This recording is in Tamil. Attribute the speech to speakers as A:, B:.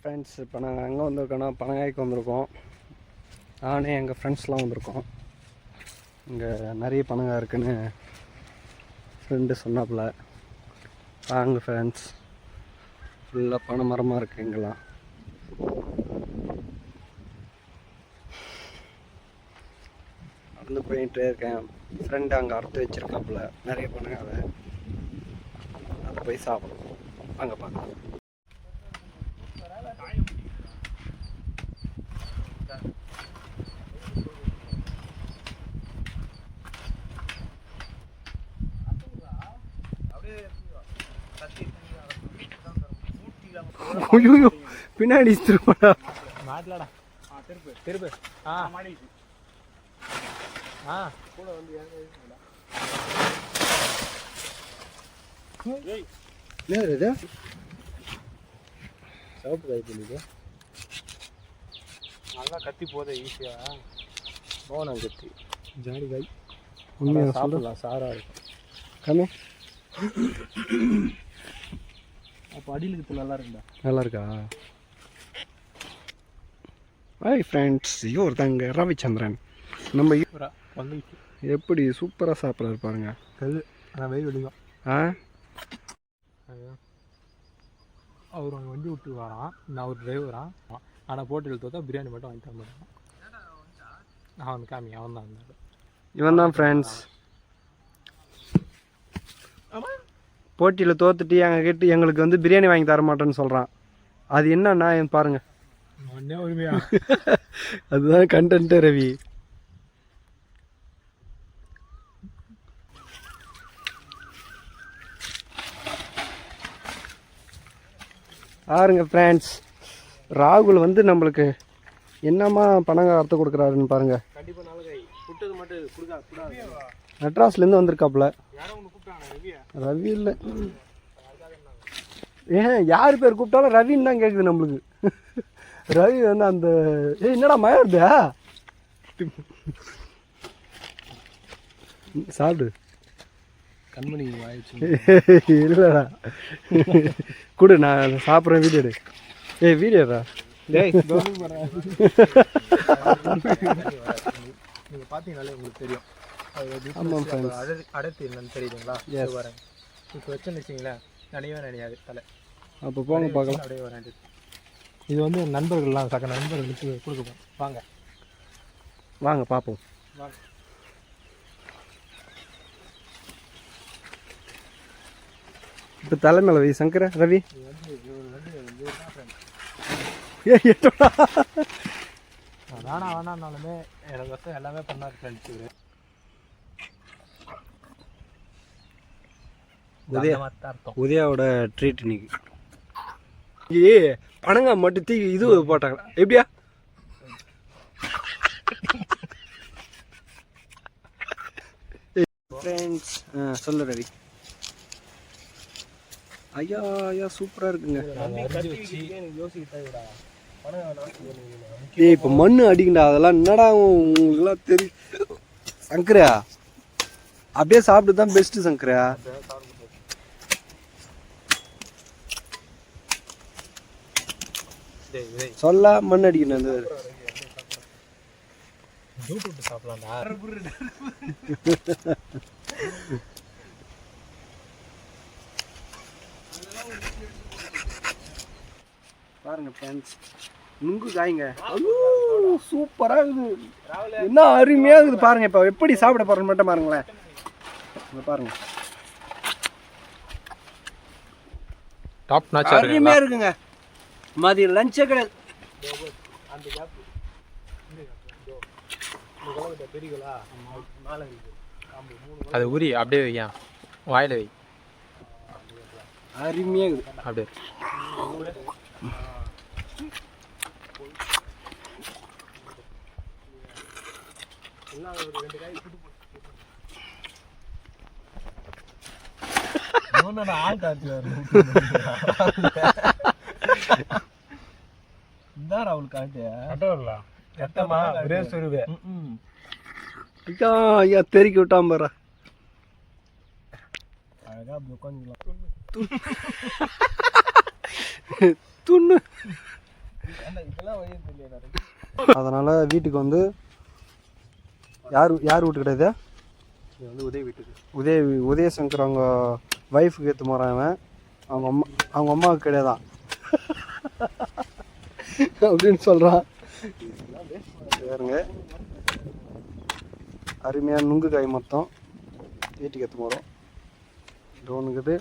A: ஃப்ரெண்ட்ஸ், இப்போ நாங்கள் எங்கே வந்திருக்கோன்னா பனங்காய்க்கு வந்திருக்கோம். நானே எங்கள் ஃப்ரெண்ட்ஸ்லாம் வந்திருக்கோம். இங்கே நிறைய பனங்காய் இருக்குன்னு ஃப்ரெண்டு சொன்னாப்புல. வாங்க ஃப்ரெண்ட்ஸ், ஃபுல்லாக பனை மரமாக இருக்குது இங்கெல்லாம். நடந்து போயிட்டே இருக்கேன். ஃப்ரெண்டு அங்கே அறுத்து வச்சுருக்காப்புல நிறைய பனங்காவை. அதை போய் சாப்பிடுவோம். அங்கே பார்க்கலாம். ஐயோ, பின்னாடி திருப்படா
B: மாட்டலடா. திருப்பு திருப்பு. கூட வந்து
A: என்னது சவுப்பு காய் பண்ணிது.
B: நல்லா கத்தி போதே ஈஸியா
A: போனோம் கத்தி ஜாடி காய்.
B: உண்மையாக சாப்பிடலாம், சாராக இருக்கும்.
A: கம்மி
B: அப்போ அடியிலுக்கு நல்லா இருக்குண்டா.
A: நல்லா இருக்கா? ஹாய் ஃப்ரெண்ட்ஸ், இவர் தாங்க ரவிச்சந்திரன். நம்ம எப்படி சூப்பராக சாப்பிட்றாரு பாருங்க.
B: ஆனால் வெயில் வெளியும் அவர் அங்கே வண்டி விட்டு வரான். நான் ஒரு டிரைவரான். ஆனால் போட்டியில் தோத்தா பிரியாணி மட்டும் வாங்கி தர மாட்டான். அவன் காமி, அவன் தான் இருந்தார்.
A: இவன் தான் ஃப்ரெண்ட்ஸ். போட்டியில் தோத்துட்டு எங்களுக்கு வந்து பிரியாணி வாங்கி தர மாட்டேன்னு சொல்கிறான். அது என்னன்னா பாருங்க.
B: உரிமையா
A: அதுதான் கண்டென்ட்டே ரவி. பாருங்க ஃப்ரெண்ட்ஸ், ராகுல் வந்து நம்மளுக்கு என்னம்மா பணங்க அறுத்து கொடுக்குறாருன்னு பாருங்க. மெட்ராஸ்லேருந்து வந்திருக்காப்புல. ரவி இல்லை, ஏன் யார் பேர் கூப்பிட்டாலும் ரவின்னு தான் கேட்குது நம்மளுக்கு. ரவி வந்து அந்த என்னடா மயர்தா சாப்பிடு
B: கண்மணி ஆயிடுச்சு.
A: இல்லைடா கொடு, நான் சாப்பிட்றேன். வீடியோ எடு. வீடியோடா.
B: நீங்கள் பார்த்தீங்கனாலே உங்களுக்கு தெரியும்.
A: ஆமாம் ஃப்ரெண்ட்ஸ்,
B: அடர்த்தி என்னன்னு தெரியுதுங்களா? வரேன் இப்போ வச்சுன்னு வச்சிங்களேன், நினையாது தலை.
A: அப்போ போங்க பார்க்கலாம்.
B: அப்படியே வரேன். இது வந்து நண்பர்கள்லாம் நண்பர்களுக்கு கொடுக்க வாங்க
A: வாங்க பார்ப்போம்.
B: வாங்க.
A: இப்போ தலைமையில வை சங்கர ரவி.
B: வேணானாலுமே எனக்கு வருஷம் எல்லாமே பண்ணாரு ஃப்ரெண்ட்ஸ்.
A: உதயாவோட ட்ரீட் இன்னைக்கு. பனங்காய் மட்டும் தீ இது போட்டாங்களா எப்படியா? ஃப்ரெண்ட்ஸ் சொல்லு ரவி. ஐயா ஐயா சூப்பராக இருக்குங்க. இப்போ மண்ணு அடிக்கண்டா, அதெல்லாம் என்னடா உங்களுக்குலாம் தெரியும் சங்கரா. அப்படியே சாப்பிட்டு தான் பெஸ்ட்டு சங்கரா. சொல்ல மண் அடிக்கணும். அந்த பாருங்க ஃப்ரெண்ட்ஸ், நுங்கு காய்ங்க சூப்பராக இருக்குது. என்ன அருமையாக இருக்குது பாருங்க. இப்போ எப்படி சாப்பிட போறேன்னு மட்டும் பாருங்களேன். பாருங்க,
B: டாப் நாச்
A: அருமையாக இருக்குங்க. மதியம் லஞ்சே கிடையாது.
B: அது உரி அப்படியே வையா, வாயில வை.
A: அருமையாக இருக்குது
B: அப்படியே.
A: ஐயா தெறிக்கி விட்டான் பாரு.
B: அழகா அப்படி உட்காந்துக்கலாம்.
A: துண்ணு அதனால் வீட்டுக்கு வந்து யார் வீட்டு கிடையாது,
B: இது வந்து உதவி வீட்டுக்கு.
A: உதயசங்கர் அவங்க ஒய்ஃபுக்கு ஏற்று போகிறான். அவங்க அம்மாவுக்கு கிடையாதான் அப்படின்னு சொல்கிறான். பாருங்க, அருமையான நுங்கு காய் மொத்தம் வீட்டுக்கு ஏற்று போகிறோம். ட்ரோனுக்குது